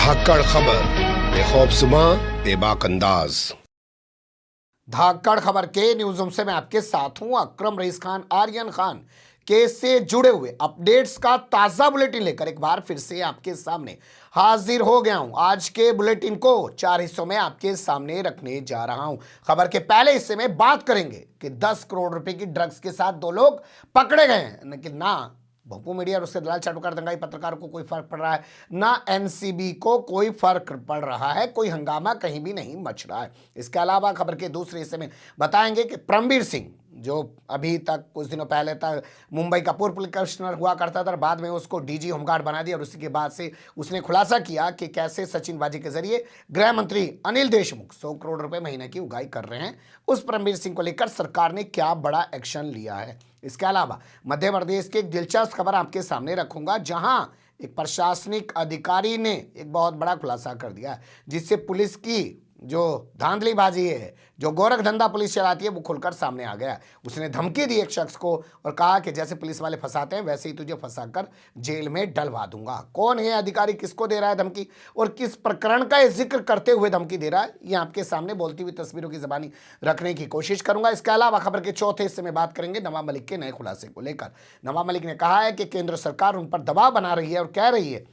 धाकड़ खबर बेखौफजुमा बेबाक अंदाज। धाकड़ खबर के न्यूज रूम से मैं आपके साथ हूं अकरम रईस खान। आर्यन खान केस से जुड़े हुए अपडेट्स का ताजा बुलेटिन लेकर एक बार फिर से आपके सामने हाजिर हो गया हूं। आज के बुलेटिन को 4 हिस्सों में आपके सामने रखने जा रहा हूं। खबर के पहले हिस्से में बात करेंगे कि 10 करोड़ रुपए की ड्रग्स के साथ 2 लोग पकड़े गए हैं, लेकिन ना भोपू मीडिया और उसके दलाल चाटुकार दंगाई पत्रकारों को कोई फर्क पड़ रहा है, ना एनसीबी को कोई फर्क पड़ रहा है, कोई हंगामा कहीं भी नहीं मच रहा है। इसके अलावा खबर के दूसरे हिस्से में बताएंगे कि परमबीर सिंह, जो अभी तक कुछ दिनों पहले तक मुंबई का पूर्व पुलिस कमिश्नर हुआ करता था, बाद में उसको डीजी होमगार्ड बना दिया और उसी के बाद से उसने खुलासा किया कि कैसे सचिनबाजी के जरिए गृह मंत्री अनिल देशमुख 100 करोड़ रुपए महीने की उगाही कर रहे हैं। उस परमबीर सिंह को लेकर सरकार ने क्या बड़ा एक्शन लिया है। इसके अलावा मध्य प्रदेश की एक दिलचस्प खबर आपके सामने रखूंगा, जहां एक प्रशासनिक अधिकारी ने एक बहुत बड़ा खुलासा कर दिया है, जिससे पुलिस की जो धांधलीबाजी है, जो गोरख धंधा पुलिस चलाती है, वो खुलकर सामने आ गया। उसने धमकी दी एक शख्स को और कहा कि जैसे पुलिस वाले फंसाते हैं वैसे ही तुझे फंसाकर जेल में डलवा दूंगा। कौन है अधिकारी, किसको दे रहा है धमकी और किस प्रकरण का ये जिक्र करते हुए धमकी दे रहा है, ये आपके सामने बोलती हुई तस्वीरों की जबानी रखने की कोशिश करूंगा। इसके अलावा खबर के चौथे हिस्से में बात करेंगे नवाब मलिक के नए खुलासे को लेकर। नवाब मलिक ने कहा है कि केंद्र सरकार उन पर दबाव बना रही है और कह रही है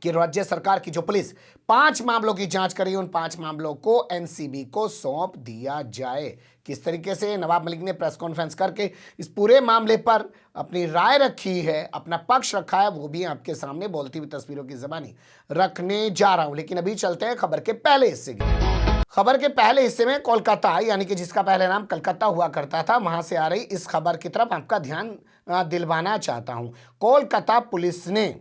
कि राज्य सरकार की जो पुलिस 5 मामलों की जांच कर रही है, उन 5 मामलों को एनसीबी को सौंप दिया जाए। किस तरीके से नवाब मलिक ने प्रेस कॉन्फ्रेंस करके इस पूरे मामले पर अपनी राय रखी है, अपना पक्ष रखा है, वो भी आपके सामने बोलती हुई तस्वीरों की जबानी रखने जा रहा हूं। लेकिन अभी चलते हैं खबर के पहले हिस्से की। खबर के पहले हिस्से में कोलकाता, यानी कि जिसका पहले नाम कलकत्ता हुआ करता था, वहां से आ रही इस खबर की तरफ आपका ध्यान दिलवाना चाहता हूं। कोलकाता पुलिस ने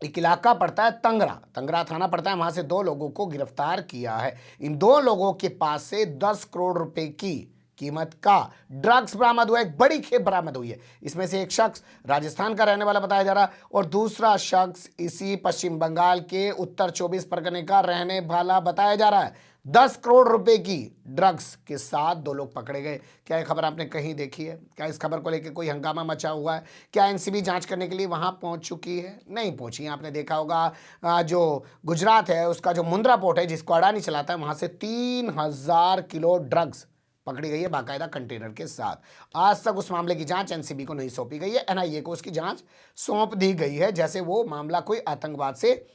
एक इलाका पड़ता है तंगरा थाना पड़ता है, वहां से 2 लोगों को गिरफ्तार किया है। इन 2 लोगों के पास से 10 करोड़ रुपए की कीमत का ड्रग्स बरामद हुआ है। एक बड़ी खेप बरामद हुई है। इसमें से एक शख्स राजस्थान का रहने वाला बताया जा रहा है और दूसरा शख्स इसी पश्चिम बंगाल के उत्तर 24 परगने का रहने वाला बताया जा रहा है। 10 करोड़ रुपए की ड्रग्स के साथ 2 लोग पकड़े गए। क्या ये खबर आपने कहीं देखी है? क्या इस खबर को लेकर कोई हंगामा मचा हुआ है? क्या एनसीबी जांच करने के लिए वहां पहुंच चुकी है? नहीं पहुंची। आपने देखा होगा जो गुजरात है, उसका जो मुंद्रा पोर्ट है जिसको अडानी चलाता है, वहां से 3000 किलो ड्रग्स पकड़ी गई है बाकायदा कंटेनर के साथ। आज तक उस मामले की जांच एनसीबी को नहीं सौंपी गई है, एनआईए को उसकी जांच सौंप दी गई है, जैसे वो मामला कोई आतंकवाद से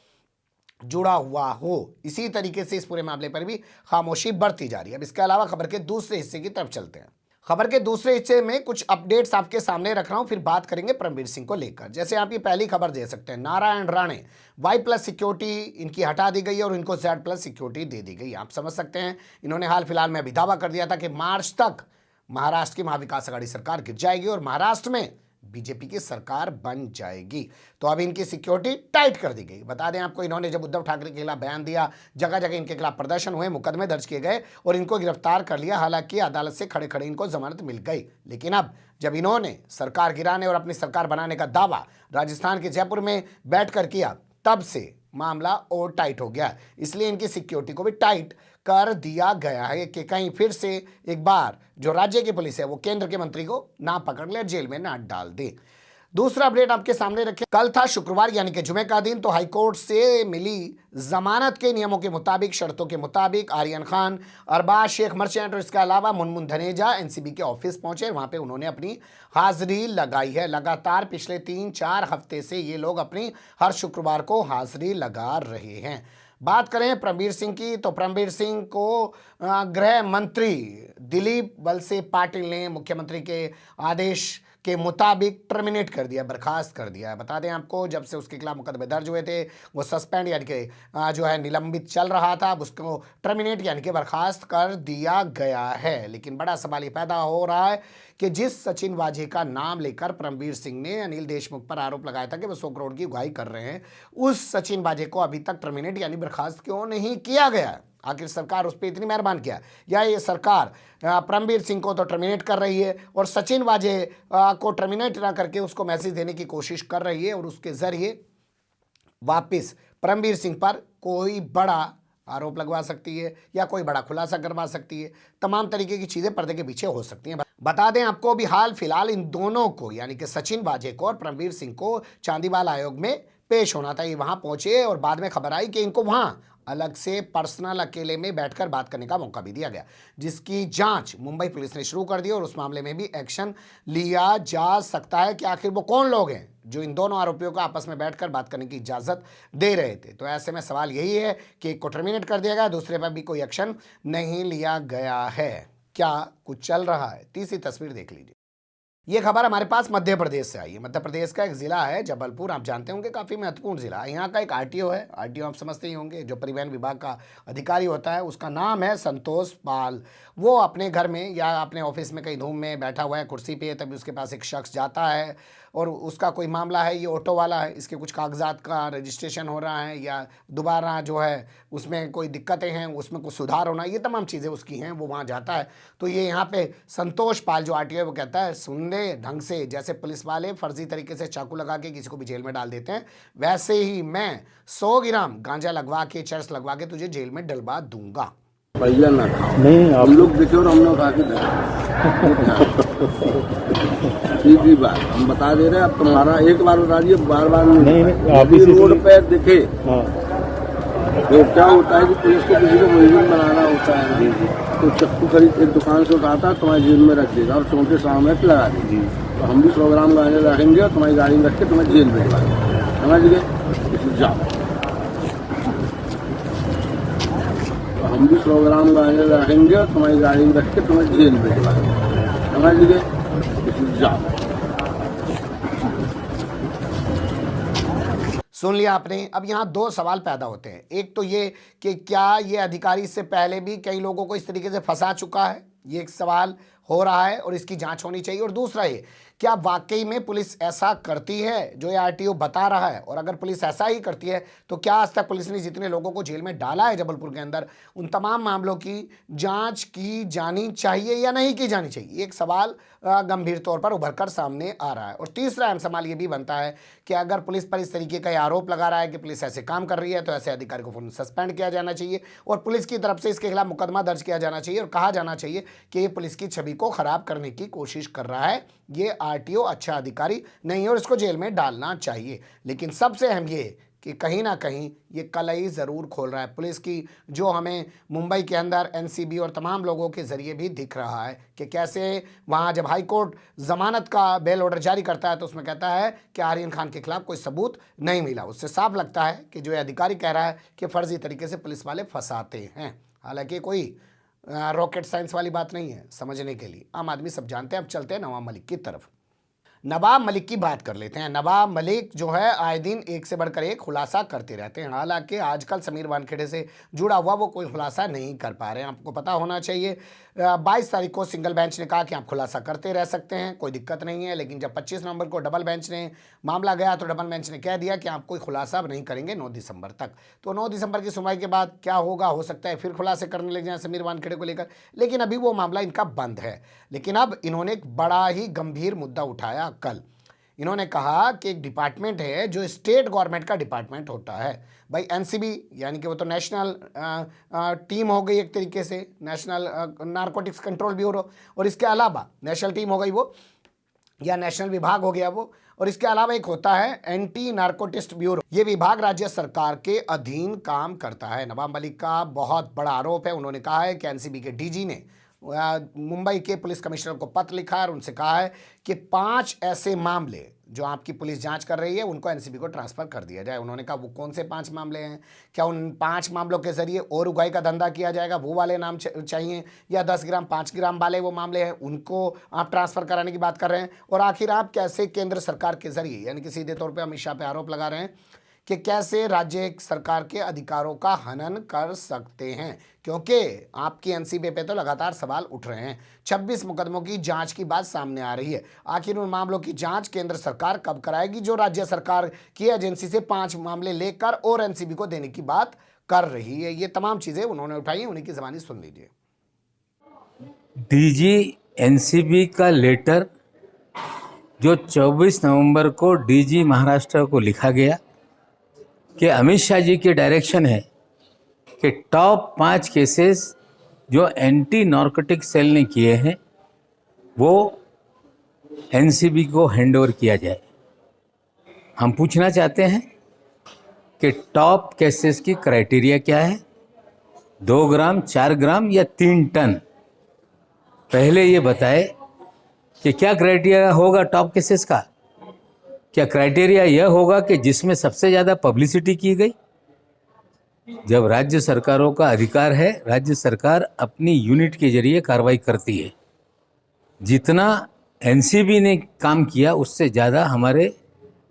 जुड़ा हुआ हो। इसी तरीके से इस पूरे मामले पर भी खामोशी बढ़ती जा रही है। अब इसके अलावा खबर के दूसरे हिस्से की तरफ चलते हैं। खबर के दूसरे हिस्से में कुछ अपडेट्स आपके सामने रख रहा हूं, फिर बात करेंगे परमबीर सिंह को लेकर। जैसे आप ये पहली खबर दे सकते हैं, नारायण राणे Y+ सिक्योरिटी इनकी हटा दी गई है और इनको Z+ सिक्योरिटी दे दी गई। आप समझ सकते हैं, इन्होंने हाल फिलहाल में अभी दावा कर दिया था कि मार्च तक महाराष्ट्र की महाविकास आघाड़ी सरकार गिर जाएगी और महाराष्ट्र में बीजेपी की सरकार बन जाएगी। तो अब इनकी सिक्योरिटी टाइट कर दी गई। बता दें आपको, इन्होंने जब उद्धव ठाकरे के खिलाफ बयान दिया, जगह जगह इनके खिलाफ प्रदर्शन हुए, मुकदमे दर्ज किए गए और इनको गिरफ्तार कर लिया। हालांकि अदालत से खड़े खड़े इनको जमानत मिल गई। लेकिन अब जब इन्होंने सरकार गिराने और अपनी सरकार बनाने का दावा राजस्थान के जयपुर में बैठकर किया, तब से मामला और टाइट हो गया। इसलिए इनकी सिक्योरिटी को भी टाइट कर दिया गया है कि कहीं फिर से एक बार जो राज्य की पुलिस है वो केंद्र के मंत्री को ना पकड़ ले, जेल में ना डाल दे। दूसरा अपडेट आपके सामने रखें, कल था शुक्रवार यानी कि जुमे का दिन, तो हाईकोर्ट से मिली जमानत के नियमों के मुताबिक, शर्तों के मुताबिक आर्यन खान, अरबाज शेख मर्चेंट और इसके अलावा मुनमुन धनेजा एनसीबी के ऑफिस पहुंचे। वहां पे उन्होंने अपनी हाजिरी लगाई है। लगातार पिछले 3-4 हफ्ते से ये लोग अपनी हर शुक्रवार को हाजिरी लगा रहे हैं। बात करें परमबीर सिंह की, तो परमबीर सिंह को गृह मंत्री दिलीप वलसे पाटिल ने मुख्यमंत्री के आदेश के मुताबिक टर्मिनेट कर दिया, बर्खास्त कर दिया है। बता दें आपको, जब से उसके खिलाफ मुकदमे दर्ज हुए थे, वो सस्पेंड यानी कि जो है निलंबित चल रहा था, अब उसको टर्मिनेट यानी कि बर्खास्त कर दिया गया है। लेकिन बड़ा सवाल ये पैदा हो रहा है कि जिस सचिन वाजे का नाम लेकर परमबीर सिंह ने अनिल देशमुख पर आरोप लगाया था कि वो 100 करोड़ की उगाही कर रहे हैं, उस सचिन वाजे को अभी तक टर्मिनेट यानी बर्खास्त क्यों नहीं किया गया? आखिर सरकार उस पर इतनी मेहरबान किया, या ये सरकार परमबीर सिंह को तो टर्मिनेट कर रही है और सचिन वाजे को टर्मिनेट ना करके उसको मैसेज देने की कोशिश कर रही है और उसके जरिए वापस परमबीर सिंह पर कोई बड़ा आरोप लगवा सकती है या कोई बड़ा खुलासा करवा सकती है। तमाम तरीके की चीजें पर्दे के पीछे हो सकती हैं। बता दें आपको, भी हाल फिलहाल इन दोनों को यानी कि सचिन वाजे को और परमबीर सिंह को चांदीवाल आयोग में पेश होना था। ये वहाँ पहुँचे और बाद में खबर आई कि इनको वहाँ अलग से पर्सनल अकेले में बैठकर बात करने का मौका भी दिया गया, जिसकी जांच मुंबई पुलिस ने शुरू कर दी और उस मामले में भी एक्शन लिया जा सकता है कि आखिर वो कौन लोग हैं जो इन दोनों आरोपियों को आपस में बैठकर बात करने की इजाज़त दे रहे थे। तो ऐसे में सवाल यही है कि एक को टर्मिनेट कर दिया गया, दूसरे पर भी कोई एक्शन नहीं लिया गया है। क्या कुछ चल रहा है? तीसरी तस्वीर देख लीजिए। ये खबर हमारे पास मध्य प्रदेश से आई है। मध्य प्रदेश का एक जिला है जबलपुर, आप जानते होंगे काफ़ी महत्वपूर्ण जिला है। यहाँ का एक आरटीओ है, आरटीओ आप समझते ही होंगे, जो परिवहन विभाग का अधिकारी होता है, उसका नाम है संतोष पाल। वो अपने घर में या अपने ऑफिस में कहीं धूम में बैठा हुआ है कुर्सी पे, तभी उसके पास एक शख्स जाता है और उसका कोई मामला है, ये ऑटो वाला है, इसके कुछ कागजात का रजिस्ट्रेशन हो रहा है या दोबारा जो है उसमें कोई दिक्कतें हैं, उसमें कुछ सुधार होना, ये तमाम चीज़ें उसकी हैं। वो वहाँ जाता है तो ये यहाँ पे संतोष पाल जो आरटीओ वो कहता है, सुन ले ढंग से, जैसे पुलिस वाले फर्जी तरीके से चाकू लगा के किसी को भी जेल में डाल देते हैं, वैसे ही मैं 100 ग्राम गांजा लगवा के, चर्च लगवा के तुझे जेल में डलवा दूंगा। भैया ना खाओ, नहीं हम लोग देखे और हमने खा के सीधी बात हम बता दे रहे हैं। अब तुम्हारा एक बार बता दिए, बार बार नहीं। अभी रोड पे दिखे तो क्या होता है कि पुलिस को किसी को मुलजिम बनाना होता है ना, तो चक्कू खरीद एक दुकान से उठाता है, तुम्हारी जेल में रख देगा और चौंके सामने लगा देगी। तो हम भी 100 ग्राम गांजा रखेंगे और तुम्हारी गाड़ी में रख के तुम्हें जेल में भिजवा देंगे, समझ गए? जाओ, हम भी 100 ग्राम गांजा रखेंगे और तुम्हारी गाड़ी में रख के तुम्हें जेल में भिजवा देंगे, समझ गए? जाओ। सुन लिया आपने। अब यहाँ दो सवाल पैदा होते हैं। एक तो ये कि क्या ये अधिकारी इससे पहले भी कई लोगों को इस तरीके से फंसा चुका है, ये एक सवाल हो रहा है और इसकी जांच होनी चाहिए। और दूसरा ये, क्या वाकई में पुलिस ऐसा करती है जो ये आरटीओ बता रहा है? और अगर पुलिस ऐसा ही करती है तो क्या आज तक पुलिस ने जितने लोगों को जेल में डाला है जबलपुर के अंदर, उन तमाम मामलों की जांच की जानी चाहिए या नहीं की जानी चाहिए? एक सवाल गंभीर तौर पर उभर कर सामने आ रहा है। और तीसरा अहम सवाल ये भी बनता है कि अगर पुलिस पर इस तरीके का आरोप लगा रहा है कि पुलिस ऐसे काम कर रही है, तो ऐसे अधिकारी को फौरन सस्पेंड किया जाना चाहिए और पुलिस की तरफ से इसके खिलाफ मुकदमा दर्ज किया जाना चाहिए और कहा जाना चाहिए कि ये पुलिस की छवि को खराब करने की कोशिश कर रहा है, ये आरटीओ अच्छा अधिकारी नहीं है और इसको जेल में डालना चाहिए। लेकिन सबसे अहम ये कि कहीं ना कहीं ये कलई ज़रूर खोल रहा है पुलिस की, जो हमें मुंबई के अंदर एनसीबी और तमाम लोगों के ज़रिए भी दिख रहा है कि कैसे वहाँ जब हाई कोर्ट ज़मानत का बेल ऑर्डर जारी करता है तो उसमें कहता है कि आर्यन खान के खिलाफ कोई सबूत नहीं मिला। उससे साफ लगता है कि जो अधिकारी कह रहा है कि फर्जी तरीके से पुलिस वाले फंसाते हैं। हालांकि कोई रॉकेट साइंस वाली बात नहीं है समझने के लिए, आम आदमी सब जानते हैं। अब चलते हैं नवाब मलिक की तरफ। नवाब मलिक की बात कर लेते हैं। नवाब मलिक जो है आए दिन एक से बढ़कर एक खुलासा करते रहते हैं। हालांकि आजकल समीर वानखेड़े से जुड़ा हुआ वो कोई खुलासा नहीं कर पा रहे हैं। आपको पता होना चाहिए 22 तारीख को सिंगल बेंच ने कहा कि आप खुलासा करते रह सकते हैं, कोई दिक्कत नहीं है। लेकिन जब 25 नवंबर को डबल बेंच ने मामला गया तो डबल बेंच ने कह दिया कि आप कोई खुलासा नहीं करेंगे 9 दिसंबर तक। तो 9 दिसंबर की सुनवाई के बाद क्या होगा, हो सकता है फिर खुलासे करने लग जाए समीर वानखेड़े को लेकर, लेकिन अभी वो मामला इनका बंद है। लेकिन अब इन्होंने एक बड़ा ही गंभीर मुद्दा उठाया कल। इन्होंने कहा कि एक डिपार्टमेंट है जो स्टेट गवर्नमेंट का डिपार्टमेंट होता है भाई, एनसीबी, यानी कि वो तो नेशनल टीम हो गई एक तरीके से, नेशनल नारकोटिक्स कंट्रोल ब्यूरो, और इसके अलावा नेशनल टीम हो गई वो, या नेशनल विभाग हो गया वो, और इसके अलावा एक होता है एंटी नारकोटिक्स ब्यूरो। ये विभाग राज्य सरकार के अधीन काम करता है। नवाब मलिक का बहुत बड़ा आरोप है। उन्होंने कहा है कि एनसीबी के डीजी ने मुंबई के पुलिस कमिश्नर को पत्र लिखा और उनसे कहा है कि 5 ऐसे मामले जो आपकी पुलिस जांच कर रही है उनको एनसीबी को ट्रांसफ़र कर दिया जाए। उन्होंने कहा वो कौन से 5 मामले हैं, क्या उन 5 मामलों के जरिए और उगाई का धंधा किया जाएगा, वो वाले नाम चाहिए, या 10 ग्राम 5 ग्राम वाले वो मामले हैं उनको आप ट्रांसफ़र कराने की बात कर रहे हैं। और आखिर आप कैसे केंद्र सरकार के जरिए, यानी कि सीधे तौर पर अमित शाह पे आरोप लगा रहे हैं कि कैसे राज्य सरकार के अधिकारों का हनन कर सकते हैं, क्योंकि आपकी एनसीबी पे तो लगातार सवाल उठ रहे हैं। 26 मुकदमों की जांच की बात सामने आ रही है। आखिर उन मामलों की जांच केंद्र सरकार कब कराएगी जो राज्य सरकार की एजेंसी से 5 मामले लेकर और एनसीबी को देने की बात कर रही है? ये तमाम चीजें उन्होंने उठाई, उन्हीं की ज़बानी सुन लीजिए। डीजी एनसीबी का लेटर जो 24 नवंबर को डीजी महाराष्ट्र को लिखा गया कि अमित शाह जी के डायरेक्शन है कि टॉप 5 केसेस जो एंटी नारकोटिक सेल ने किए हैं वो एनसीबी को हैंडओवर किया जाए। हम पूछना चाहते हैं कि टॉप केसेस की क्राइटेरिया क्या है, 2 ग्राम, 4 ग्राम या 3 टन। पहले ये बताए कि क्या क्राइटेरिया होगा टॉप केसेस का। क्या क्राइटेरिया यह होगा कि जिसमें सबसे ज़्यादा पब्लिसिटी की गई। जब राज्य सरकारों का अधिकार है, राज्य सरकार अपनी यूनिट के जरिए कार्रवाई करती है। जितना एनसीबी ने काम किया उससे ज़्यादा हमारे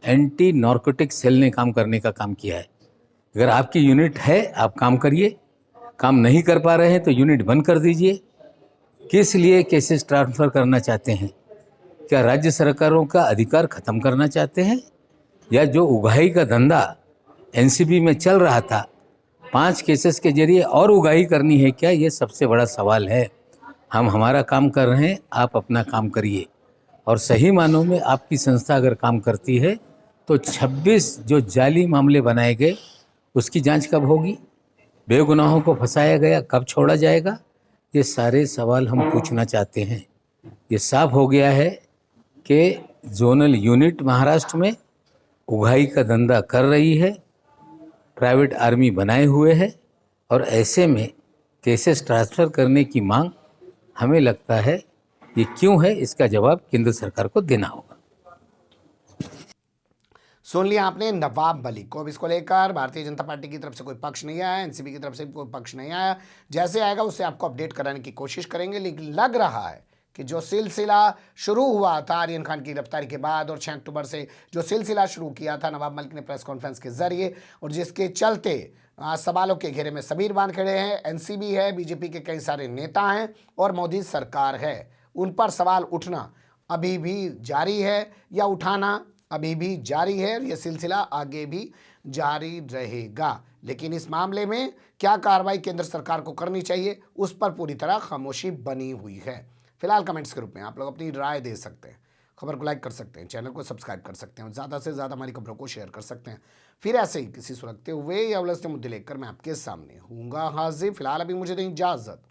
एंटी नार्कोटिक सेल ने काम करने का काम किया है। अगर आपकी यूनिट है, आप काम करिए, काम नहीं कर पा रहे हैं तो यूनिट बंद कर दीजिए। किस लिए केसेस ट्रांसफ़र करना चाहते हैं? क्या राज्य सरकारों का अधिकार ख़त्म करना चाहते हैं, या जो उगाही का धंधा एनसीबी में चल रहा था 5 केसेस के जरिए और उगाही करनी है क्या? ये सबसे बड़ा सवाल है। हम हमारा काम कर रहे हैं, आप अपना काम करिए। और सही मानों में आपकी संस्था अगर काम करती है तो 26 जो जाली मामले बनाए गए उसकी जांच कब होगी? बेगुनाहों को फंसाया गया कब छोड़ा जाएगा? ये सारे सवाल हम पूछना चाहते हैं। ये साफ हो गया है कि जोनल यूनिट महाराष्ट्र में उगाही का धंधा कर रही है, प्राइवेट आर्मी बनाए हुए है, और ऐसे में केसेस ट्रांसफ़र करने की मांग हमें लगता है ये क्यों है, इसका जवाब केंद्र सरकार को देना होगा। सुन लिया आपने नवाब मलिक को। अब इसको लेकर भारतीय जनता पार्टी की तरफ से कोई पक्ष नहीं आया, एनसीबी की तरफ से कोई पक्ष नहीं आया। जैसे आएगा उससे आपको अपडेट कराने की कोशिश करेंगे। लेकिन लग रहा है कि जो सिलसिला शुरू हुआ था आर्यन खान की गिरफ्तारी के बाद, और 6 अक्टूबर से जो सिलसिला शुरू किया था नवाब मलिक ने प्रेस कॉन्फ्रेंस के जरिए, और जिसके चलते सवालों के घेरे में सबीर बांध खड़े हैं, एनसीबी है, बीजेपी के कई सारे नेता हैं और मोदी सरकार है, उन पर सवाल उठना अभी भी जारी है या उठाना अभी भी जारी है। यह सिलसिला आगे भी जारी रहेगा। लेकिन इस मामले में क्या कार्रवाई केंद्र सरकार को करनी चाहिए उस पर पूरी तरह खामोशी बनी हुई है। फिलहाल कमेंट्स के रूप में आप लोग अपनी राय दे सकते हैं, खबर को लाइक कर सकते हैं, चैनल को सब्सक्राइब कर सकते हैं और ज़्यादा से ज़्यादा हमारी खबरों को शेयर कर सकते हैं। फिर ऐसे ही किसी सुलगते हुए या उलझते मुद्दे लेकर मैं आपके सामने हूँगा हाजिर। फिलहाल अभी मुझे दें इजाज़त।